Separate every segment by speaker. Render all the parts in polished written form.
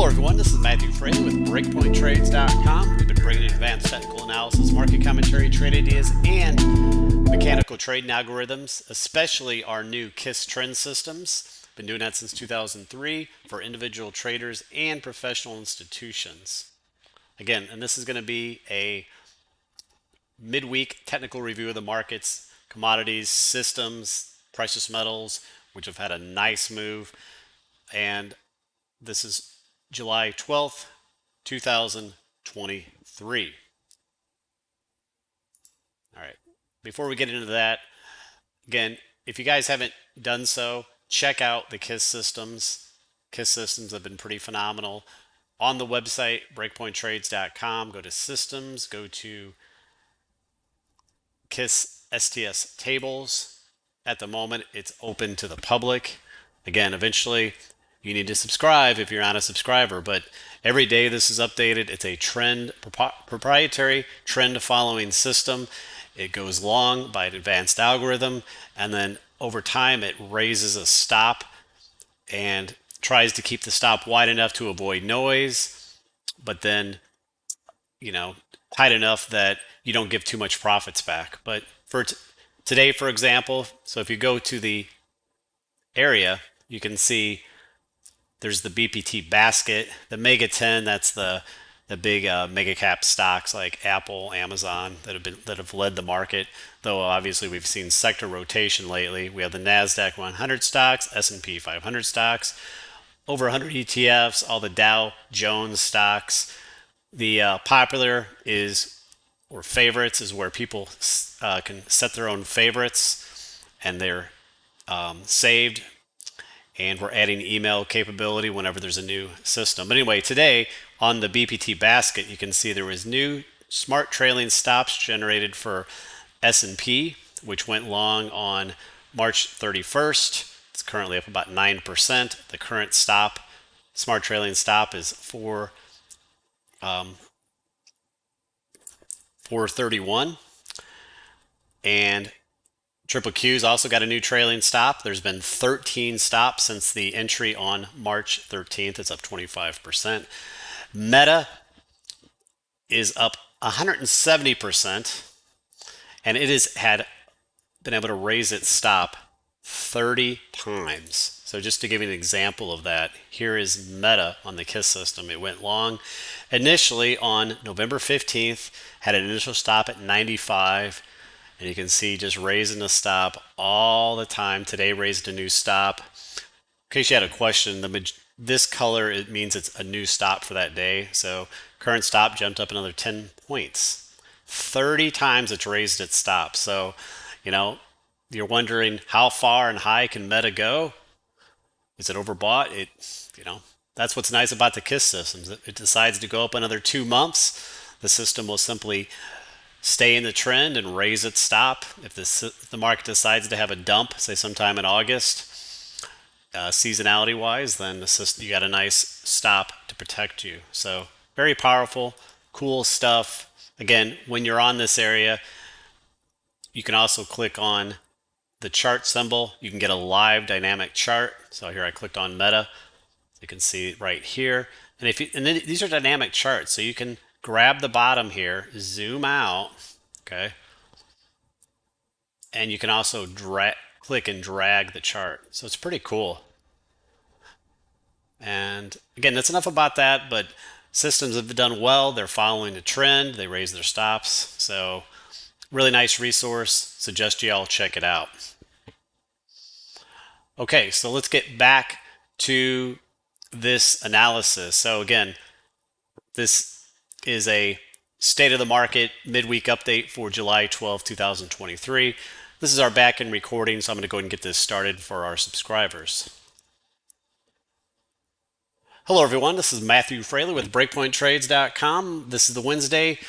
Speaker 1: Hello everyone, this is Frailey with BreakpointTrades.com. We've been bringing you advanced technical analysis, market commentary, trade ideas, and mechanical trading algorithms, especially our new KISS trend systems. Been doing that since 2003 for individual traders and professional institutions. Again, and this is going to be a midweek technical review of the markets, commodities, systems, precious metals, which have had a nice move. And this is July 12th, 2023. All right. Before we get into that, again, if you guys haven't done so, check out the KISS systems. KISS systems have been pretty phenomenal. On the website, breakpointtrades.com, go to systems, go to KISS STS tables. At the moment, it's open to the public. Again, eventually, you need to subscribe if you're not a subscriber, but every day this is updated. It's a trend, proprietary trend following system. It goes long by an advanced algorithm, and then over time it raises a stop and tries to keep the stop wide enough to avoid noise, but then, tight enough that you don't give too much profits back. But for today, for example, so if you go to the area, you can see there's the BPT basket, the Mega 10. That's the big mega cap stocks like Apple, Amazon that have led the market. Though obviously we've seen sector rotation lately. We have the NASDAQ 100 stocks, S&P 500 stocks, over 100 ETFs, all the Dow Jones stocks. The popular is, or favorites, is where people can set their own favorites, and they're saved. And we're adding email capability whenever there's a new system. But anyway, today on the BPT basket, you can see there was new smart trailing stops generated for S&P, which went long on March 31st. It's currently up about 9%. The current stop, smart trailing stop, is 431. And Triple Q's also got a new trailing stop. There's been 13 stops since the entry on March 13th. It's up 25%. Meta is up 170%, and it has been able to raise its stop 30 times. So just to give you an example of that, here is Meta on the KISS system. It went long initially on November 15th, had an initial stop at 95. And you can see just raising the stop all the time. Today raised a new stop. In case you had a question, this color, it means it's a new stop for that day. So current stop jumped up another 10 points. 30 times it's raised its stop. So, you're wondering how far and high can Meta go? Is it overbought? That's what's nice about the KISS systems. It decides to go up another 2 months. The system will simply stay in the trend and raise its stop. If the market decides to have a dump, say sometime in August, seasonality wise, then you got a nice stop to protect you. So very powerful, cool stuff. Again, when you're on this area, you can also click on the chart symbol. You can get a live dynamic chart. So here I clicked on Meta. You can see it right here. And then these are dynamic charts, so you can grab the bottom here, zoom out, okay? And you can also click and drag the chart. So it's pretty cool. And again, that's enough about that, but systems have done well. They're following the trend. They raise their stops. So really nice resource. Suggest you all check it out. Okay, so let's get back to this analysis. So again, this is a state of the market midweek update for July 12, 2023. This is our back-end recording, so I'm going to go ahead and get this started for our subscribers. Hello everyone, this is Frailey with BreakpointTrades.com. This is the Wednesday,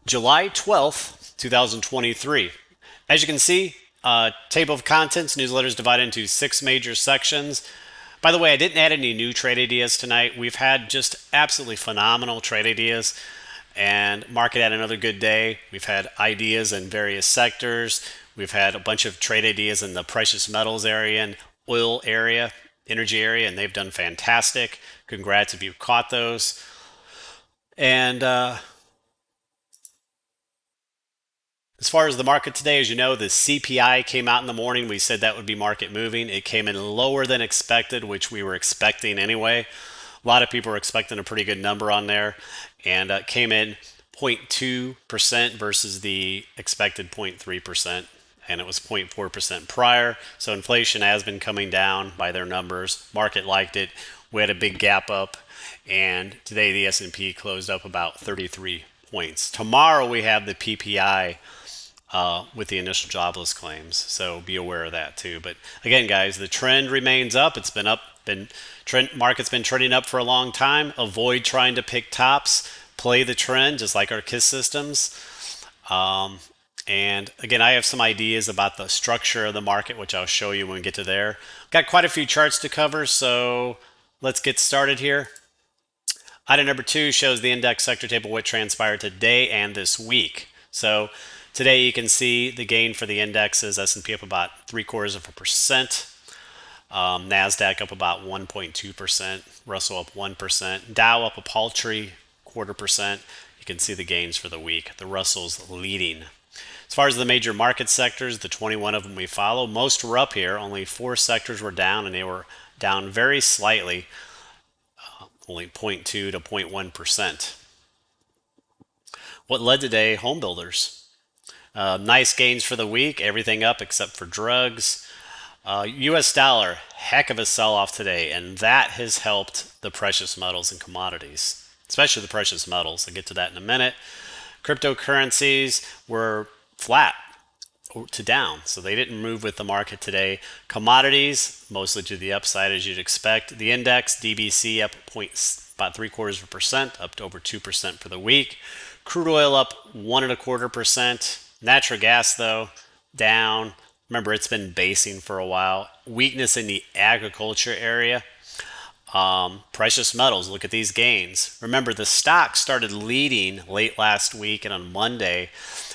Speaker 1: July 12th, 2023. As you can see, table of contents, newsletters divided into 6 major sections. By the way, I didn't add any new trade ideas tonight. We've had just absolutely phenomenal trade ideas, and market had another good day. We've had ideas in various sectors. We've had a bunch of trade ideas in the precious metals area and oil area. energy area, and they've done fantastic. Congrats if you caught those. And as far as the market today, as you know, the CPI came out in the morning. We said that would be market moving. It came in lower than expected, which we were expecting anyway. A lot of people were expecting a pretty good number on there, and came in 0.2% versus the expected 0.3%, and it was 0.4% prior. So inflation has been coming down by their numbers. Market liked it. We had a big gap up, and today the S&P closed up about 33 points. Tomorrow we have the PPI with the initial jobless claims. So be aware of that too. But again, guys, the trend remains up. It's been up. Market's been trending up for a long time. Avoid trying to pick tops. Play the trend, just like our KISS systems. And again, I have some ideas about the structure of the market, which I'll show you when we get to there. Got quite a few charts to cover, so let's get started here. Item number 2 shows the index sector table, what transpired today and this week. So today you can see the gain for the indexes. S&P up about 0.75%. NASDAQ up about 1.2%. Russell up 1%. Dow up a paltry 0.25%. You can see the gains for the week. The Russell's leading. As far as the major market sectors, the 21 of them we follow, most were up here. Only 4 sectors were down, and they were down very slightly, only 0.2 to 0.1%. What led today? Home builders. Nice gains for the week, everything up except for drugs. US dollar, heck of a sell-off today, and that has helped the precious metals and commodities, especially the precious metals. I'll get to that in a minute. Cryptocurrencies were flat to down, so they didn't move with the market today. Commodities, mostly to the upside as you'd expect. The index, DBC, up about 0.75%, up to over 2% for the week. Crude oil up 1.25%. Natural gas, though, down. Remember, it's been basing for a while. Weakness in the agriculture area. Precious metals, look at these gains. Remember, the stock started leading late last week and on Monday.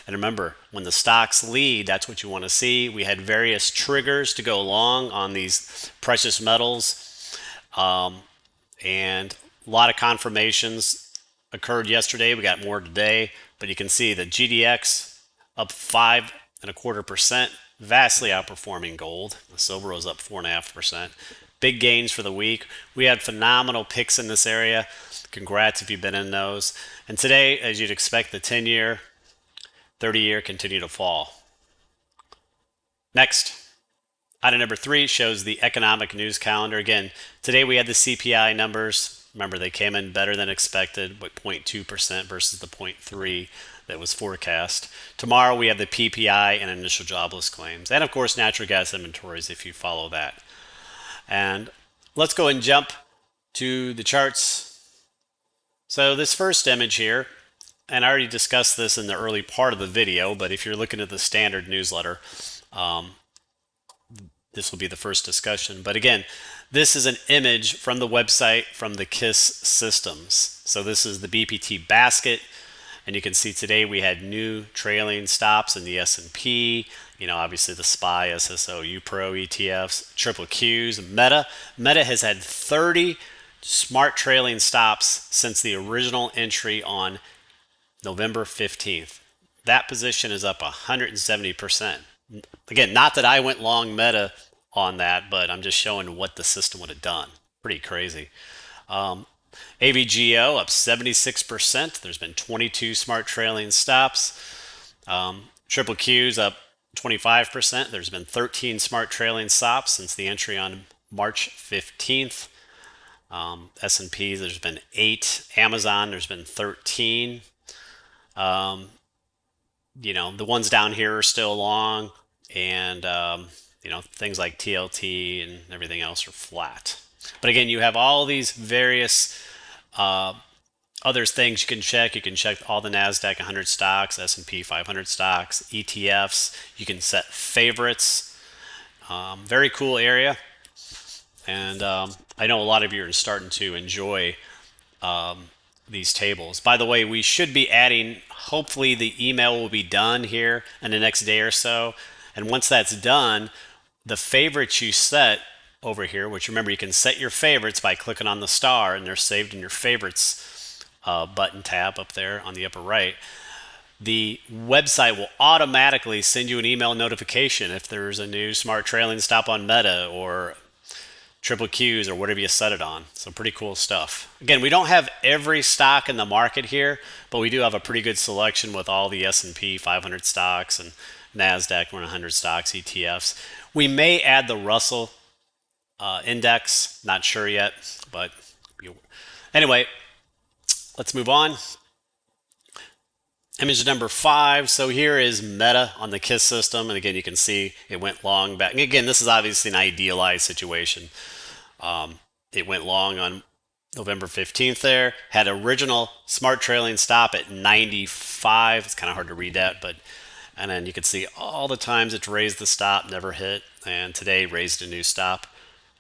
Speaker 1: And remember, when the stocks lead, that's what you want to see. We had various triggers to go along on these precious metals. And a lot of confirmations occurred yesterday. We got more today. But you can see the GDX up 5.25%, vastly outperforming gold. The silver was up 4.5%. Big gains for the week. We had phenomenal picks in this area. Congrats if you've been in those. And today, as you'd expect, the 10-year, 30-year continue to fall. Next, item number 3 shows the economic news calendar. Again, today we had the CPI numbers. Remember, they came in better than expected, with 0.2% versus the 0.3% that was forecast. Tomorrow we have the PPI and initial jobless claims. And of course, natural gas inventories if you follow that. And let's go and jump to the charts. So this first image here, and I already discussed this in the early part of the video, but if you're looking at the standard newsletter, this will be the first discussion. But again, this is an image from the website from the KISS systems. So this is the BPT basket. And you can see today we had new trailing stops in the S&P, obviously the SPY, SSO, UPRO, ETFs, triple Qs, Meta. Meta has had 30 smart trailing stops since the original entry on November 15th. That position is up 170%. Again, not that I went long Meta on that, but I'm just showing what the system would have done. Pretty crazy. AVGO up 76%. There's been 22 smart trailing stops. Triple Qs up 25%. There's been 13 smart trailing stops since the entry on March 15th. S&P, there's been 8. Amazon, there's been 13. The ones down here are still long, and things like TLT and everything else are flat. But again, you have all these various other things you can check. You can check all the NASDAQ 100 stocks, S&P 500 stocks, ETFs. You can set favorites. Very cool area. And I know a lot of you are starting to enjoy these tables. By the way, we should be adding, hopefully the email will be done here in the next day or so. And once that's done, the favorites you set over here, which remember you can set your favorites by clicking on the star, and they're saved in your favorites button tab up there on the upper right. The website will automatically send you an email notification if there's a new smart trailing stop on Meta or triple Qs or whatever you set it on. So pretty cool stuff. Again, we don't have every stock in the market here, but we do have a pretty good selection with all the S&P 500 stocks and NASDAQ 100 stocks, ETFs. We may add the Russell index, not sure yet, but anyway, let's move on. Image number 5. So here is Meta on the KISS system. And again, you can see it went long back. And again, this is obviously an idealized situation. It went long on November 15th there. Had original smart trailing stop at 95. It's kind of hard to read that, but and then you can see all the times it's raised the stop, never hit. And today raised a new stop.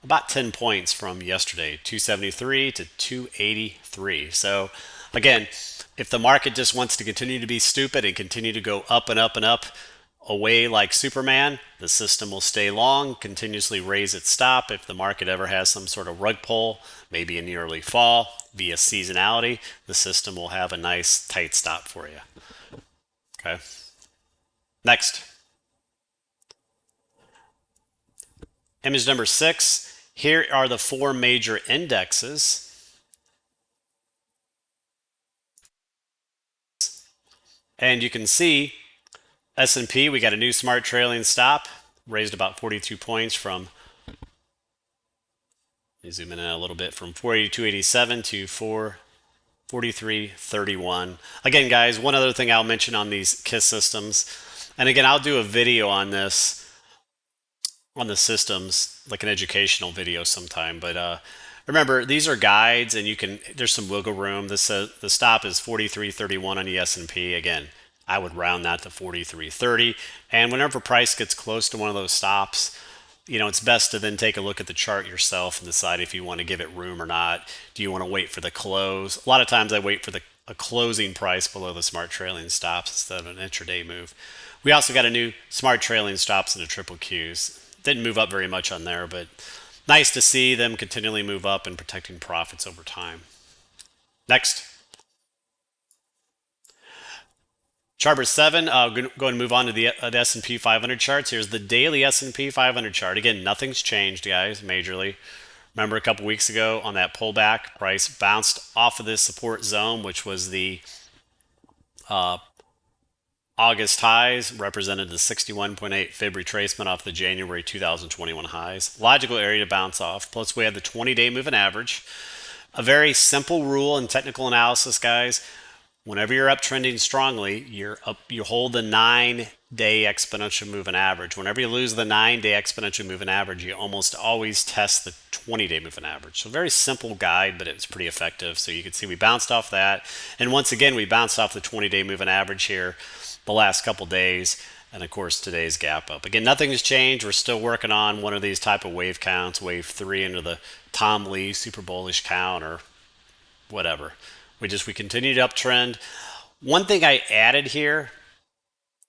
Speaker 1: About 10 points from yesterday, 273 to 283. So again, if the market just wants to continue to be stupid and continue to go up and up and up away like Superman, the system will stay long, continuously raise its stop. If the market ever has some sort of rug pull, maybe in the early fall via seasonality, the system will have a nice tight stop for you. Okay. Next. Image number 6. Here are the 4 major indexes. And you can see S&P, we got a new smart trailing stop, raised about 42 points from, let me zoom in a little bit, from 42.87 to 43.31. Again, guys, one other thing I'll mention on these KISS systems, and again, I'll do a video on this, on the systems, like an educational video sometime, but remember, these are guides, and you can. There's some wiggle room. The stop is 43.31 on the S&P. Again, I would round that to 43.30. And whenever price gets close to one of those stops, it's best to then take a look at the chart yourself and decide if you want to give it room or not. Do you want to wait for the close? A lot of times I wait for a closing price below the smart trailing stops instead of an intraday move. We also got a new smart trailing stops in the triple Qs. Didn't move up very much on there, but nice to see them continually move up and protecting profits over time. Next. Chart number 7, go and move on to the S&P 500 charts. Here's the daily S&P 500 chart. Again, nothing's changed, guys, majorly. Remember a couple weeks ago on that pullback, price bounced off of this support zone, which was the August highs, represented the 61.8 fib retracement off the January 2021 highs. Logical area to bounce off. Plus, we had the 20-day moving average. A very simple rule in technical analysis, guys. Whenever you're uptrending strongly, you hold the 9-day exponential moving average. Whenever you lose the 9-day exponential moving average, you almost always test the 20-day moving average. So very simple guide, but it's pretty effective. So you can see we bounced off that. And once again, we bounced off the 20-day moving average here the last couple days, and of course today's gap up. Again, nothing has changed. We're still working on one of these type of wave counts, wave 3 into the Tom Lee super bullish count or whatever. We continue to uptrend. One thing I added here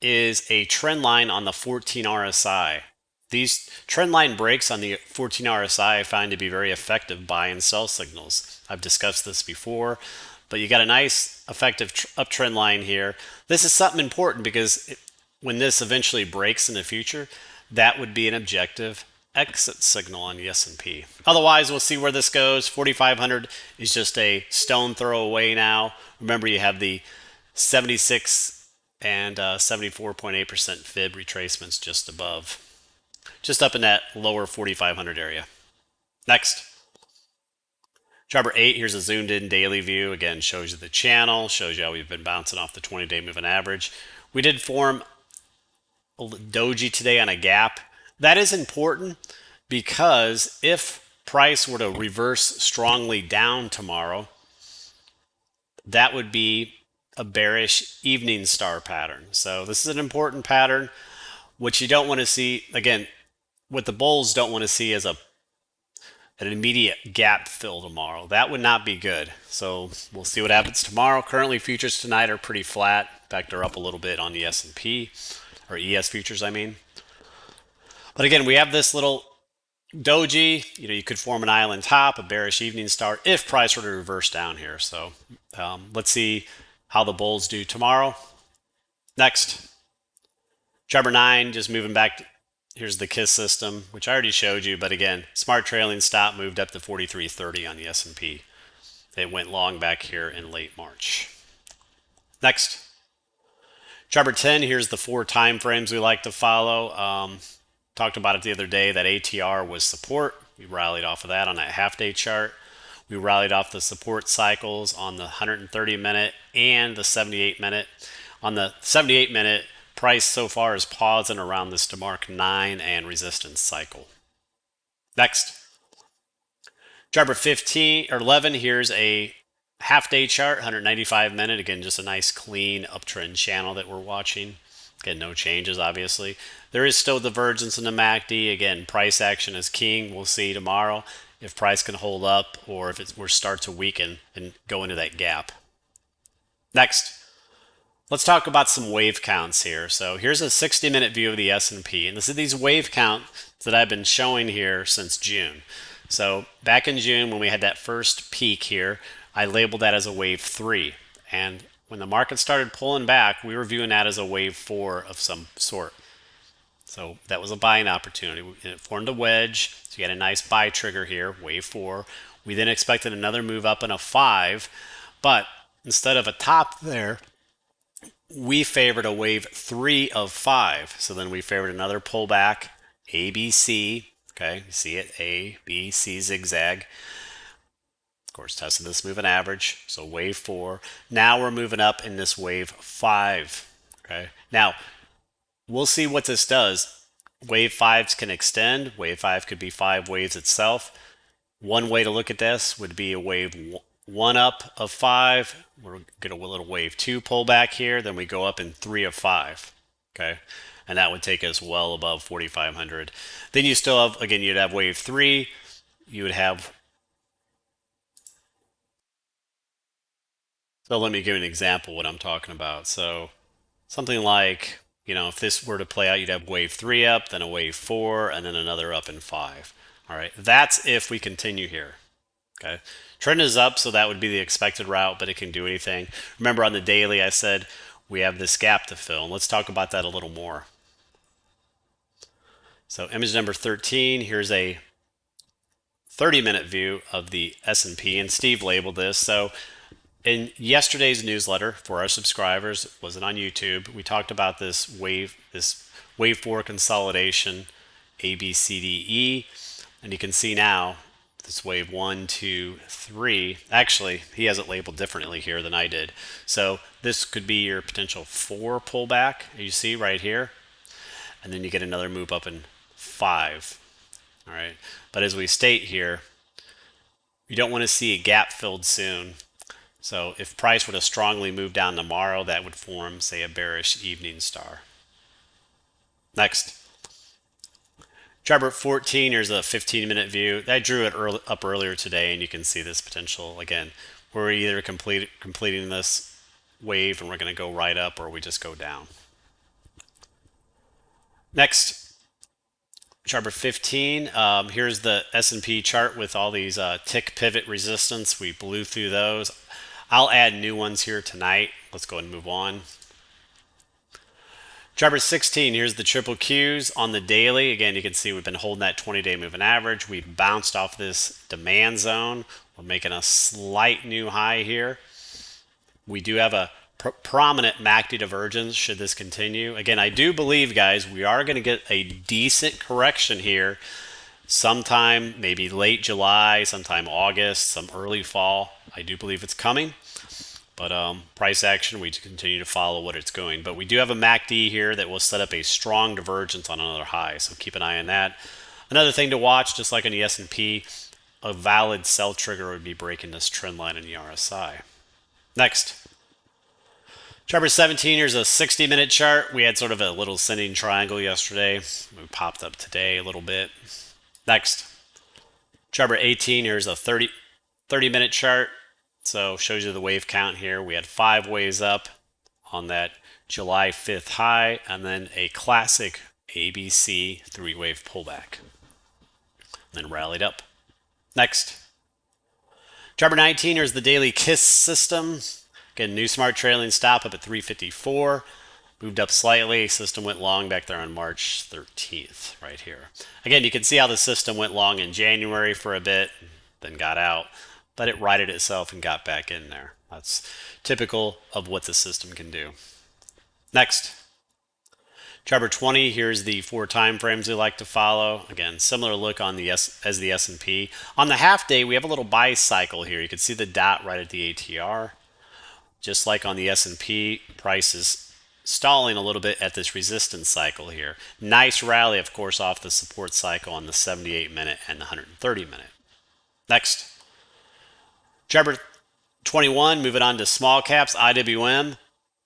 Speaker 1: is a trend line on the 14 RSI. These trend line breaks on the 14 RSI I find to be very effective buy and sell signals. I've discussed this before, but you got a nice effective uptrend line here. This is something important because when this eventually breaks in the future, that would be an objective exit signal on the S&P. Otherwise, we'll see where this goes. 4,500 is just a stone throw away now. Remember, you have the 76 and 74.8% fib retracements just above, just up in that lower 4,500 area. Next. Chart number 8, here's a zoomed in daily view. Again, shows you the channel, shows you how we've been bouncing off the 20-day moving average. We did form a doji today on a gap. That is important because if price were to reverse strongly down tomorrow, that would be a bearish evening star pattern. So this is an important pattern. What you don't want to see, again, what the bulls don't want to see is an immediate gap fill tomorrow. That would not be good. So we'll see what happens tomorrow. Currently, futures tonight are pretty flat. In fact, they're up a little bit on the S&P, or ES futures, I mean. But again, we have this little Doji, you could form an island top, a bearish evening star if price were to reverse down here. So let's see how the bulls do tomorrow. Next, chart number 9, just moving back. Here's the KISS system, which I already showed you, but again, smart trailing stop moved up to 43.30 on the S&P. It went long back here in late March. Next, chart number 10, here's the 4 time frames we like to follow. Talked about it the other day that ATR was support. We rallied off of that on that half-day chart. We rallied off the support cycles on the 130-minute and the 78-minute. On the 78-minute, price so far is pausing around this DeMark 9 and resistance cycle. Next, chart number 15 or 11. Here's a half-day chart, 195-minute. Again, just a nice clean uptrend channel that we're watching. Again, no changes, obviously. There is still divergence in the MACD. Again, price action is king. We'll see tomorrow if price can hold up or if it will start to weaken and go into that gap. Next, let's talk about some wave counts here. So here's a 60-minute view of the S&P. And this is these wave counts that I've been showing here since June. So back in June when we had that first peak here, I labeled that as a wave 3. And when the market started pulling back, we were viewing that as a wave 4 of some sort. So that was a buying opportunity. It formed a wedge. So you had a nice buy trigger here, wave 4. We then expected another move up in a 5. But instead of a top there, we favored a wave 3 of 5. So then we favored another pullback, A, B, C. Okay, you see it, A, B, C, zigzag. Of course, tested this moving average, so wave 4. Now we're moving up in this wave 5. Okay, now we'll see what this does. Wave 5s can extend. Wave 5 could be 5 waves itself. One way to look at this would be a wave 1 up of 5. We're get a little wave 2 pullback here. Then we go up in 3 of 5. Okay, and that would take us well above 4,500. Then you still have, again, you'd have wave 3. You would have. So let me give an example of what I'm talking about. So something like, if this were to play out, you'd have wave 3 up, then a wave 4, and then another up in 5. All right, that's if we continue here. Okay, trend is up, so that would be the expected route, but it can do anything. Remember on the daily, I said we have this gap to fill, and let's talk about that a little more. So image number 13, here's a 30-minute view of the S&P, and Steve labeled this. So in yesterday's newsletter for our subscribers, it wasn't on YouTube, we talked about this wave 4 consolidation, A, B, C, D, E, and you can see now this wave 1, 2, 3. Actually, he has it labeled differently here than I did. So this could be your potential 4 pullback, you see right here, and then you get another move up in 5. All right, but as we state here, you don't want to see a gap filled soon. So if price were to strongly move down tomorrow, that would form, say, a bearish evening star. Next, chart number 14, here's a 15-minute view. I drew it up earlier today, and you can see this potential. Again, we're either completing this wave and we're going to go right up, or we just go down. Next, chart number 15. Here's the S&P chart with all these tick pivot resistance. We blew through those. I'll add new ones here tonight. Let's go ahead and move on. Chart number 16, here's the triple Qs on the daily. Again, you can see we've been holding that 20-day moving average. We've bounced off this demand zone. We're making a slight new high here. We do have a prominent MACD divergence should this continue. Again, I do believe, guys, we are going to get a decent correction here sometime, maybe late July, sometime August, some early fall. I do believe it's coming, but price action, we continue to follow what it's going. But we do have a MACD here that will set up a strong divergence on another high, so keep an eye on that. Another thing to watch, just like on the S&P, a valid sell trigger would be breaking this trend line in the RSI. Next, chart number 17, here's a 60-minute chart. We had sort of a little ascending triangle yesterday. We popped up today a little bit. Next, chart number 18, here's a 30-minute chart. So shows you the wave count here. We had 5 waves up on that July 5th high, and then a classic ABC 3-wave pullback. then rallied up. Next. Chart number 19, here's the daily KISS system. Again, new smart trailing stop up at 354. Moved up slightly. System went long back there on March 13th, right here. Again, you can see how the system went long in January for a bit, then got out, but it righted itself and got back in there. That's typical of what the system can do. Next. Chart number 20, here's the 4 time frames we like to follow. Again, similar look on the as the S&P. On the half day, we have a little buy cycle here. You can see the dot right at the ATR. Just like on the S&P, price is stalling a little bit at this resistance cycle here. Nice rally, of course, off the support cycle on the 78-minute and the 130-minute. Next. Chart number 21, moving on to small caps, IWM.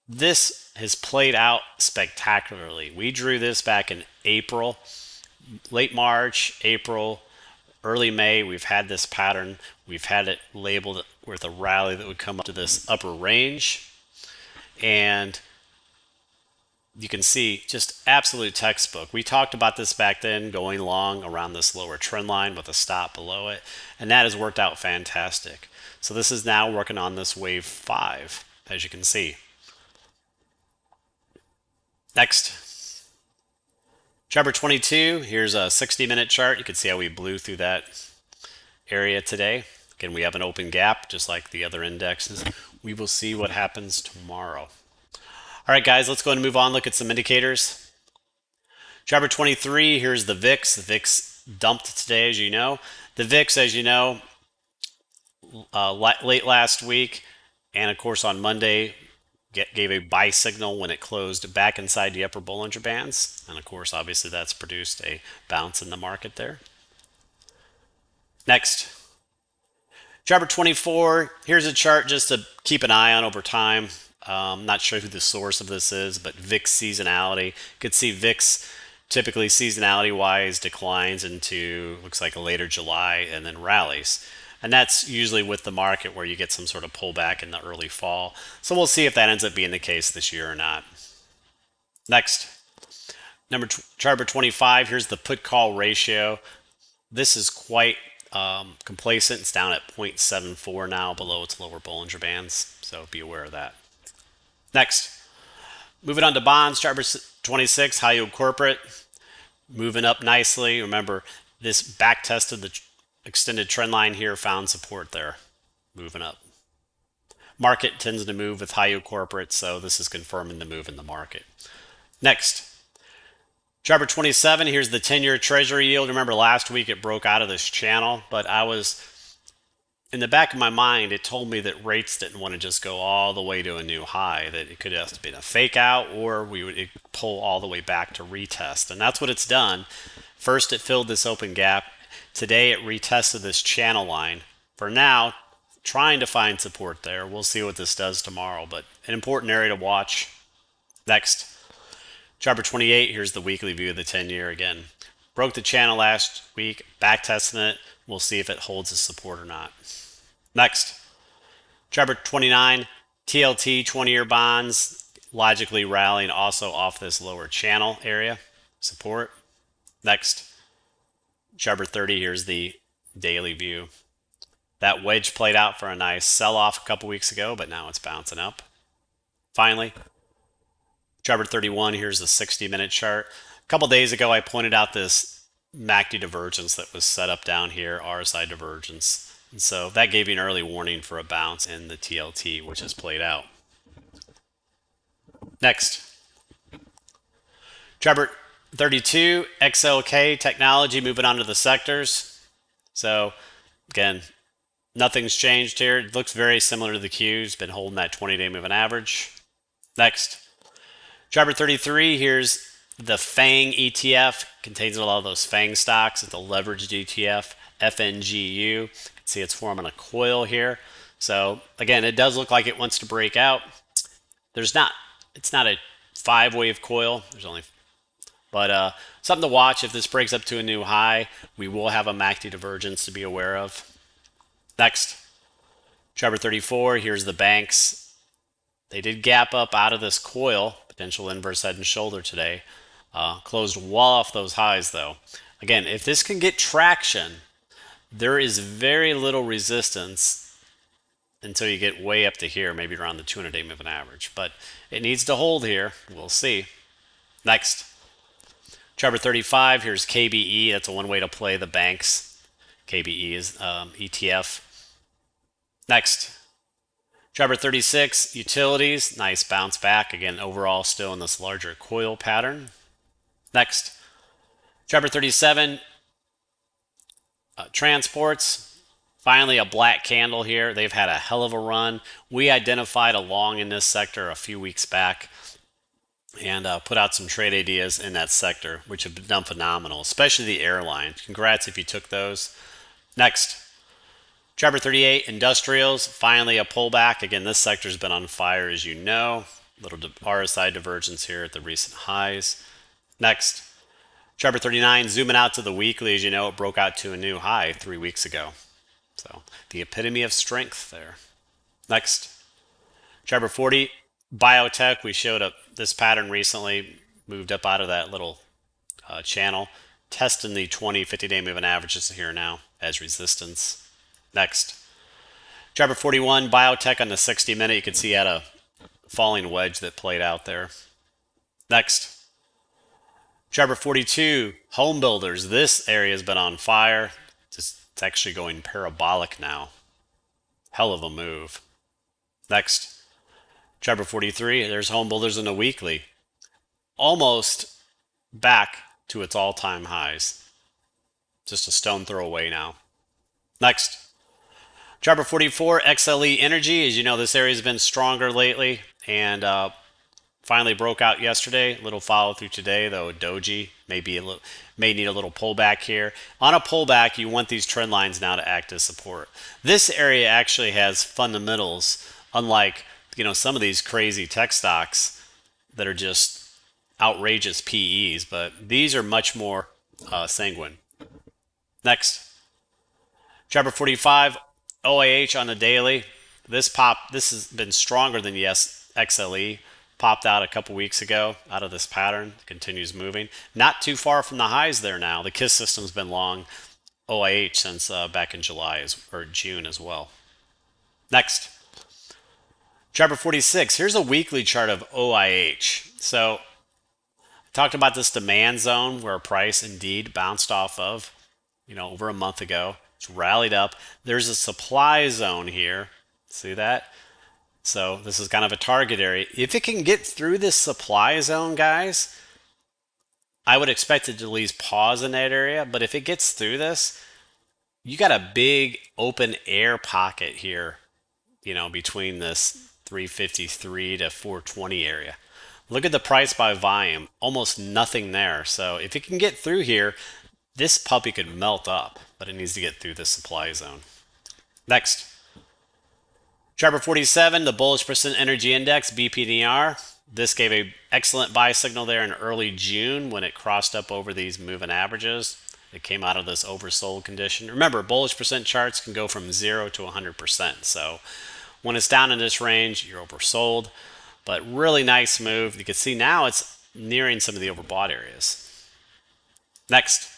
Speaker 1: This has played out spectacularly. We drew this back in April, late March, April, early May. We've had this pattern. We've had it labeled with a rally that would come up to this upper range. And you can see just absolute textbook. We talked about this back then, going long around this lower trend line with a stop below it. And that has worked out fantastic. So this is now working on this wave 5, as you can see. Next. Chart number 22, here's a 60-minute chart. You can see how we blew through that area today. Again, we have an open gap, just like the other indexes. We will see what happens tomorrow. All right, guys, let's go ahead and move on, look at some indicators. Chart number 23, here's the VIX. The VIX dumped today, as you know. The VIX, as you know, late last week, and of course on Monday, gave a buy signal when it closed back inside the upper Bollinger Bands. And of course, obviously that's produced a bounce in the market there. Next. Chart number 24, here's a chart just to keep an eye on over time. Not sure who the source of this is, but VIX seasonality. You could see VIX typically seasonality-wise declines into, looks like a later July, and then rallies. And that's usually with the market where you get some sort of pullback in the early fall. So we'll see if that ends up being the case this year or not. Next. Chart number 25, here's the put-call ratio. This is quite complacent. It's down at 0.74 now, below its lower Bollinger Bands. So be aware of that. Next. Moving on to bonds, chart number 26, high yield corporate. Moving up nicely. Remember, this back tested the extended trend line here, found support there, moving up. Market tends to move with high yield corporate, so this is confirming the move in the market. Next, chart number 27, here's the 10-year treasury yield. Remember last week it broke out of this channel, but I was, in the back of my mind, it told me that rates didn't want to just go all the way to a new high, that it could have been a fake out, or we would pull all the way back to retest. And that's what it's done. First, it filled this open gap. Today it retested this channel line. For now, trying to find support there. We'll see what this does tomorrow, but an important area to watch. Next, chart number 28, here's the weekly view of the 10-year again. Broke the channel last week, back testing it. We'll see if it holds as support or not. Next, chart number 29, TLT 20-year bonds logically rallying also off this lower channel area, support. Next, chart number 30, here's the daily view. That wedge played out for a nice sell-off a couple weeks ago, but now it's bouncing up. Finally, chart number 31, here's the 60-minute chart. A couple days ago, I pointed out this MACD divergence that was set up down here, RSI divergence. And so that gave you an early warning for a bounce in the TLT, which has played out. Next, chart number 32, XLK technology, moving on to the sectors. So again, nothing's changed here. It looks very similar to the Qs, been holding that 20-day moving average. Next, chart number 33, here's the FANG ETF, contains a lot of those FANG stocks. It's a leveraged ETF, FNGU. You can see it's forming a coil here. So again, it does look like it wants to break out. It's not a 5-wave coil. There's only But something to watch. If this breaks up to a new high, we will have a MACD divergence to be aware of. Next, chart number 34, here's the banks. They did gap up out of this coil, potential inverse head and shoulder today. Closed well off those highs though. Again, if this can get traction, there is very little resistance until you get way up to here, maybe around the 200-day moving average. But it needs to hold here. We'll see. Next, chart 35. Here's KBE. That's a one way to play the banks. KBE is ETF. Next, chart 36. Utilities. Nice bounce back. Again, overall still in this larger coil pattern. Next, chart 37. Transports. Finally, a black candle here. They've had a hell of a run. We identified a long in this sector a few weeks back and put out some trade ideas in that sector, which have done phenomenal, especially the airlines. Congrats if you took those. Next, chart 38, industrials. Finally, a pullback. Again, this sector's been on fire, as you know. Little RSI divergence here at the recent highs. Next, chart 39, zooming out to the weekly. As you know, it broke out to a new high 3 weeks ago. So the epitome of strength there. Next, chart 40, biotech. We showed up this pattern recently, moved up out of that little channel, testing the 20, 50-day moving averages here now as resistance. Next, chart 41, biotech on the 60-minute. You can see had a falling wedge that played out there. Next, chart 42, home builders. This area has been on fire. It's actually going parabolic now. Hell of a move. Next, chart 43, there's home builders in the weekly. Almost back to its all-time highs. Just a stone throw away now. Next, chart 44, XLE Energy. As you know, this area has been stronger lately and finally broke out yesterday. A little follow through today, though. Doji may need a little pullback here. On a pullback, you want these trend lines now to act as support. This area actually has fundamentals, unlike some of these crazy tech stocks that are just outrageous PEs, but these are much more sanguine. Next, chart 45, OIH on the daily. This has been stronger than XLE. Popped out a couple weeks ago out of this pattern, continues moving. Not too far from the highs there now. The KISS system's been long OIH since back in July or June as well. Next, chart 46. Here's a weekly chart of OIH. So I talked about this demand zone where price indeed bounced off of, over a month ago. It's rallied up. There's a supply zone here. See that? So this is kind of a target area. If it can get through this supply zone, guys, I would expect it to at least pause in that area. But if it gets through this, you got a big open air pocket here, between this 353 to 420 area. Look at the price by volume, almost nothing there. So if it can get through here, this puppy could melt up, but it needs to get through this supply zone. Next. Chart 47, the bullish percent energy index, BPDR. This gave an excellent buy signal there in early June when it crossed up over these moving averages. It came out of this oversold condition. Remember, bullish percent charts can go from 0 to 100%. So when it's down in this range, you're oversold. But really nice move. You can see now it's nearing some of the overbought areas. Next.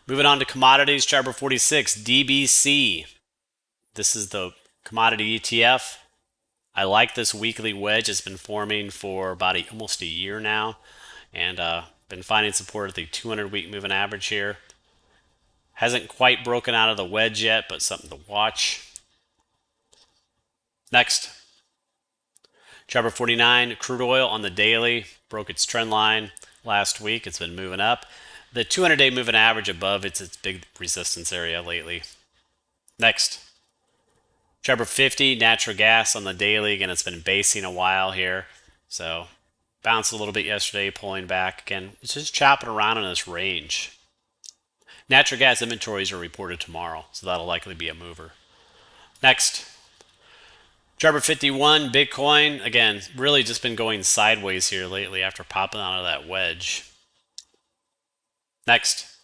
Speaker 1: Moving on to commodities, chart 46, DBC. This is the commodity ETF. I like this weekly wedge. It's been forming for about almost a year now, and been finding support at the 200-week moving average here. Hasn't quite broken out of the wedge yet, but something to watch. Next, chart 49, crude oil on the daily broke its trend line last week. It's been moving up. The 200-day moving average above its big resistance area lately. Next. Chart 50, natural gas on the daily. Again, it's been basing a while here. So bounced a little bit yesterday, pulling back. Again, it's just chopping around in this range. Natural gas inventories are reported tomorrow, so that'll likely be a mover. Next, chart 51, Bitcoin. Again, really just been going sideways here lately after popping out of that wedge. Next,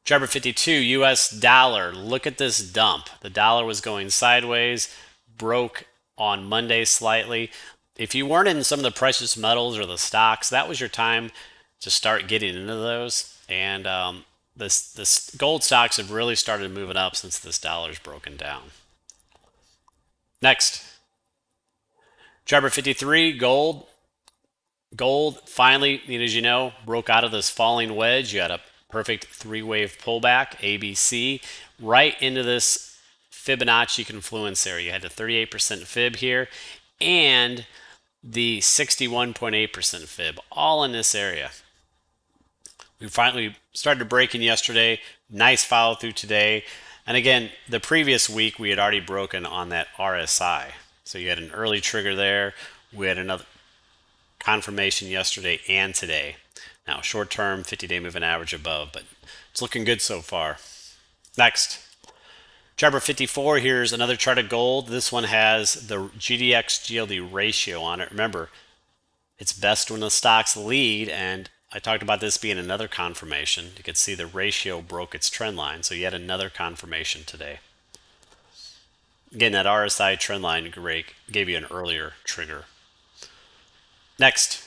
Speaker 1: chart 52, US dollar. Look at this dump. The dollar was going sideways, broke on Monday slightly. If you weren't in some of the precious metals or the stocks, that was your time to start getting into those. And this gold stocks have really started moving up since this dollar's broken down. Next, chart 53, gold. Gold finally, as you know, broke out of this falling wedge. You had a perfect three-wave pullback, ABC, right into this Fibonacci confluence area. You had the 38% fib here and the 61.8% fib, all in this area. We finally started breaking yesterday. Nice follow through today. And again, the previous week we had already broken on that RSI. So you had an early trigger there. We had another confirmation yesterday and today. Now, short term, 50-day moving average above, but it's looking good so far. Next, chart 54, here's another chart of gold. This one has the GDX GLD ratio on it. Remember, it's best when the stocks lead, and I talked about this being another confirmation. You can see the ratio broke its trend line, so yet another confirmation today. Again, that RSI trend line gave you an earlier trigger. Next,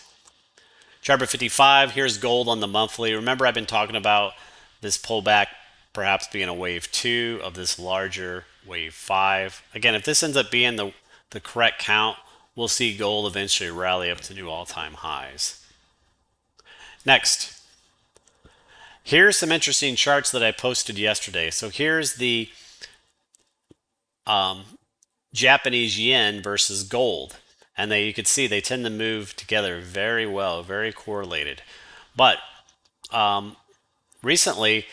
Speaker 1: chart 55, here's gold on the monthly. Remember, I've been talking about this pullback perhaps being a wave 2 of this larger wave 5. Again, if this ends up being the correct count, we'll see gold eventually rally up to new all-time highs. Next, here's some interesting charts that I posted yesterday. So here's the Japanese yen versus gold. And you can see they tend to move together very well, very correlated. But recently,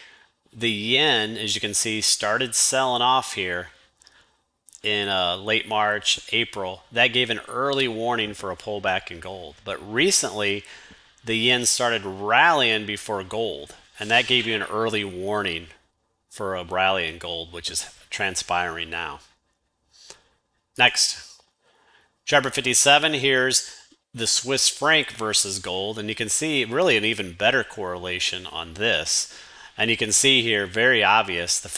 Speaker 1: the yen, as you can see, started selling off here in late March, April. That gave an early warning for a pullback in gold. But recently, the yen started rallying before gold, and that gave you an early warning for a rally in gold, which is transpiring now. Next, chart 57, here's the Swiss franc versus gold, and you can see really an even better correlation on this. And you can see here, very obvious, the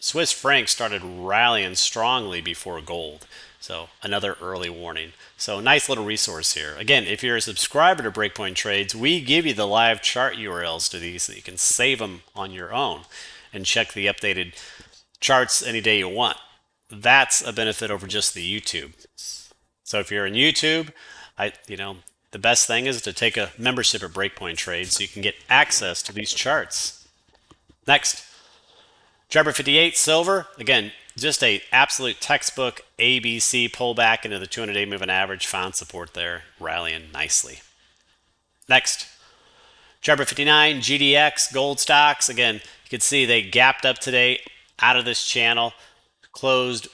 Speaker 1: Swiss franc started rallying strongly before gold. So another early warning. So nice little resource here. Again, if you're a subscriber to Breakpoint Trades, we give you the live chart URLs to these so you can save them on your own and check the updated charts any day you want. That's a benefit over just the YouTube. So if you're in YouTube, the best thing is to take a membership at Breakpoint Trades so you can get access to these charts. Next, chart 58, silver. Again, just a absolute textbook ABC pullback into the 200-day moving average. Found support there, rallying nicely. Next, chart 59, GDX, gold stocks. Again, you can see they gapped up today out of this channel, closed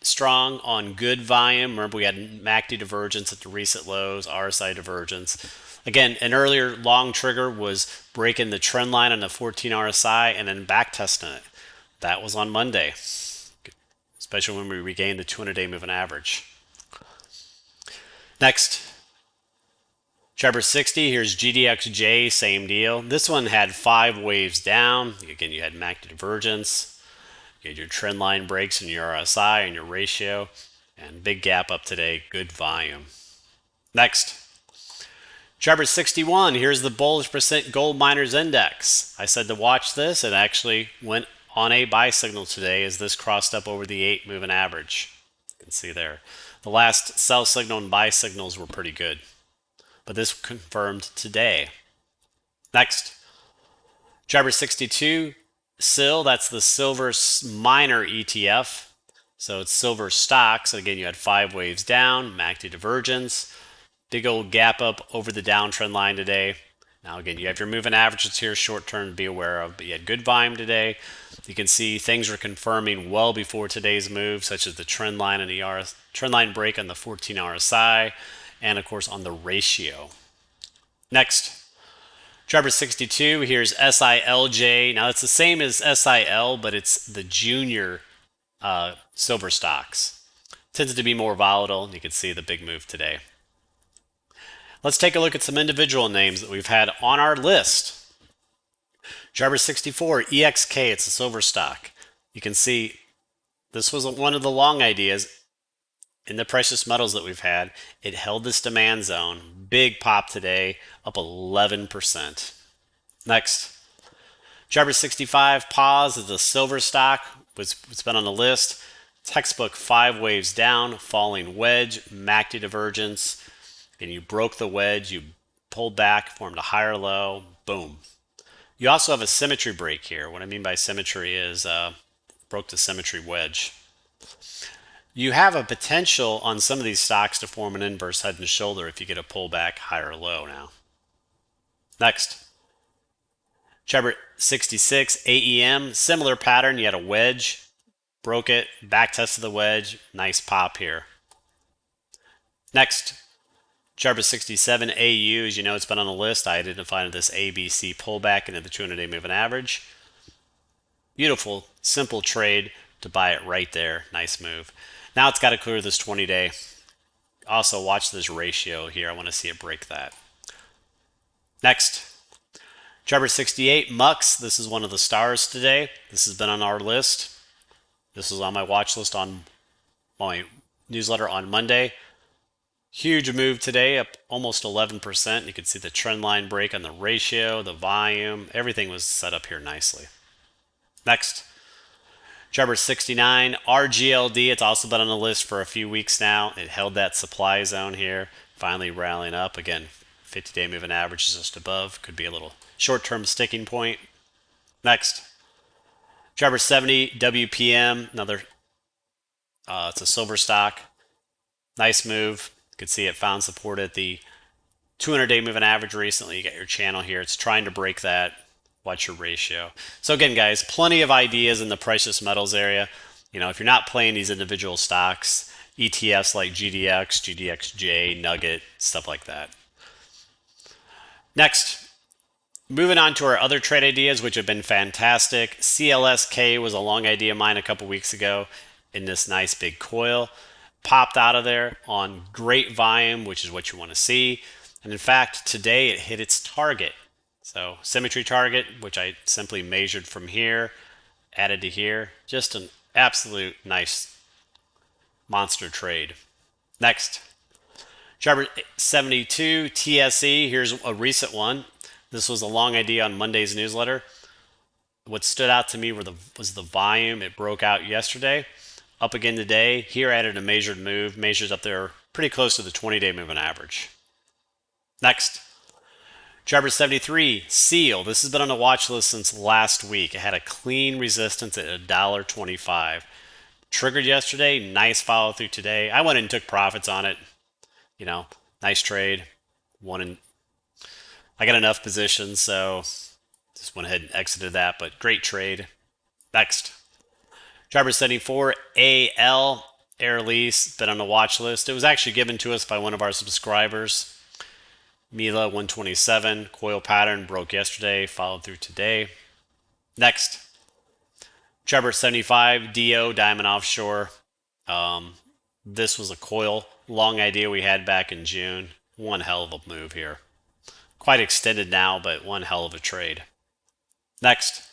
Speaker 1: strong on good volume. Remember, we had MACD divergence at the recent lows, RSI divergence. Again, an earlier long trigger was breaking the trend line on the 14 RSI and then back testing it. That was on Monday, especially when we regained the 200-day moving average. Next, chart 60, here's GDXJ, same deal. This one had 5 waves down. Again, you had MACD divergence. You had your trend line breaks in your RSI and your ratio, and big gap up today, good volume. Next, chart 61, here's the bullish percent gold miners index. I said to watch this. It actually went on a buy signal today as this crossed up over the 8 moving average. You can see there. The last sell signal and buy signals were pretty good, but this confirmed today. Next, chart 62, SIL, that's the silver miner ETF. So it's silver stocks. Again, you had 5 waves down, MACD divergence, big old gap up over the downtrend line today. Now, again, you have your moving averages here, short term to be aware of, but you had good volume today. You can see things were confirming well before today's move, such as the trend line and the trend line break on the 14 RSI, and of course on the ratio. Next, chart 62, here's SILJ. Now it's the same as SIL, but it's the junior silver stocks. Tends to be more volatile, and you can see the big move today. Let's take a look at some individual names that we've had on our list. Chart 64, EXK, it's a silver stock. You can see this was one of the long ideas. in the precious metals that we've had, it held this demand zone. Big pop today, up 11%. Next, Jabber 65 pause is the silver stock. It's been on the list. Textbook 5 waves down, falling wedge, MACD divergence, and you broke the wedge, you pulled back, formed a higher low, boom. You also have a symmetry break here. What I mean by symmetry is broke the symmetry wedge. You have a potential on some of these stocks to form an inverse head and shoulder if you get a pullback higher low now. Next, Jabber 66 AEM, similar pattern. You had a wedge, broke it, back tested the wedge, nice pop here. Next, Jabber 67 AU, as you know, it's been on the list. I identified this ABC pullback into the 200-day moving average. Beautiful, simple trade to buy it right there. Nice move. Now it's got to clear this 20-day. Also, watch this ratio here. I want to see it break that. Next, Jabber 68 MUX. This is one of the stars today. This has been on our list. This was on my watch list on my newsletter on Monday. Huge move today, up almost 11%. You can see the trend line break on the ratio, the volume. Everything was set up here nicely. Next, Jabber 69 RGLD. It's also been on the list for a few weeks now. It held that supply zone here, finally rallying up. Again, 50-day moving average is just above. Could be a little short-term sticking point. Next, Jabber 70 WPM. Another, it's a silver stock. Nice move. You can see it found support at the 200-day moving average recently. You got your channel here. It's trying to break that. Watch your ratio. So again, guys, plenty of ideas in the precious metals area. You know, if you're not playing these individual stocks, ETFs like GDX, GDXJ, Nugget, stuff like that. Next, moving on to our other trade ideas, which have been fantastic. CLSK was a long idea of mine a couple weeks ago in this nice big coil. Popped out of there on great volume, which is what you want to see. And in fact, today it hit its target. So symmetry target, which I simply measured from here, added to here. Just an absolute nice monster trade. Next, Jabber 72 TSE. Here's a recent one. This was a long idea on Monday's newsletter. What stood out to me was the volume. It broke out yesterday. Up again today. Here added a measured move. Measures up there pretty close to the 20-day moving average. Next, Jabber 73 SEAL. This has been on the watch list since last week. It had a clean resistance at $1.25. Triggered yesterday. Nice follow through today. I went and took profits on it. You know, nice trade. I got enough positions, so just went ahead and exited that, but great trade. Next, Jabber 74 AL Air Lease, been on the watch list. It was actually given to us by one of our subscribers. Mila 127 coil pattern broke yesterday, followed through today. Next, Jabber 75 DO Diamond Offshore. This was a coil long idea we had back in June. One hell of a move here. Quite extended now, but one hell of a trade. Next,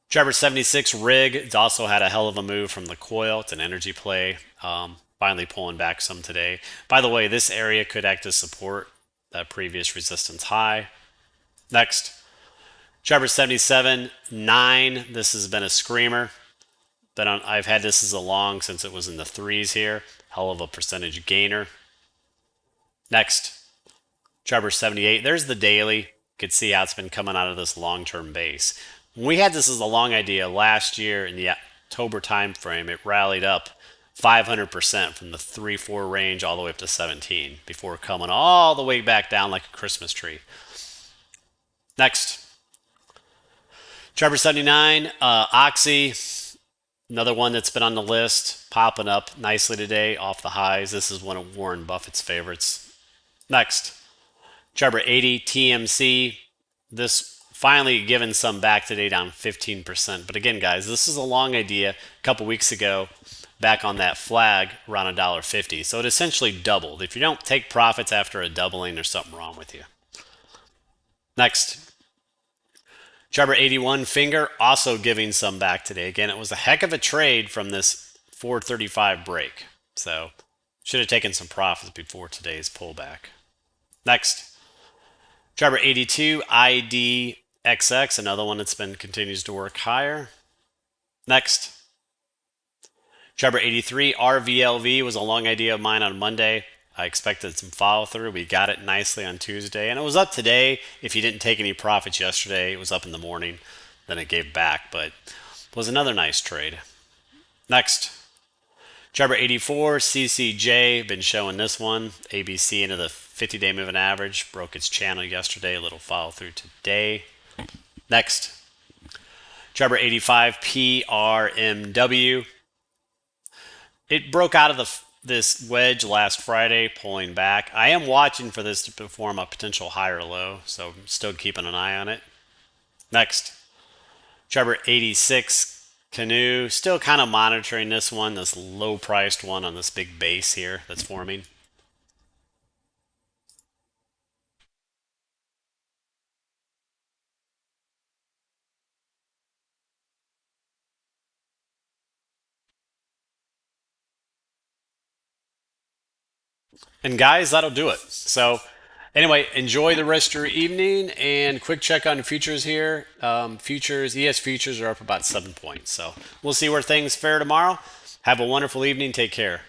Speaker 1: Jabber 76 rig. It's also had a hell of a move from the coil. It's an energy play. Finally pulling back some today. By the way, this area could act as support. That previous resistance high. Next, Jabber 77 9. This has been a screamer. I've had this as a long since it was in the threes here. Hell of a percentage gainer. Next, Jabber 78. There's the daily. You can see how it's been coming out of this long-term base. When we had this as a long idea last year in the October time frame, it rallied up 500% from the 3-4 range all the way up to 17 before coming all the way back down like a Christmas tree. Next, Jabber 79 Oxy, another one that's been on the list, popping up nicely today off the highs. This is one of Warren Buffett's favorites. Next, Jabber 80 TMC. This finally given some back today, down 15%. But again, guys, this is a long idea. A couple weeks ago, back on that flag around $1.50. So it essentially doubled. If you don't take profits after a doubling, there's something wrong with you. Next, Jabber 81 Finger, also giving some back today. Again, it was a heck of a trade from this 435 break. So should have taken some profits before today's pullback. Next, driver 82, IDXX, another one that's been continues to work higher. Next, driver 83, RVLV was a long idea of mine on Monday. I expected some follow through. We got it nicely on Tuesday, and it was up today. If you didn't take any profits yesterday, it was up in the morning. Then it gave back, but it was another nice trade. Next, driver 84, CCJ, been showing this one. ABC into the 50-day moving average, broke its channel yesterday, a little follow through today. Next, driver 85, PRMW. It broke out of this wedge last Friday, pulling back. I am watching for this to perform a potential higher low, so I'm still keeping an eye on it. Next, driver 86, Canoe, still kind of monitoring this one, this low priced one on this big base here that's forming. And guys, that'll do it. So anyway, enjoy the rest of your evening, and quick check on futures here. Futures, ES futures are up about 7 points. So we'll see where things fare tomorrow. Have a wonderful evening. Take care.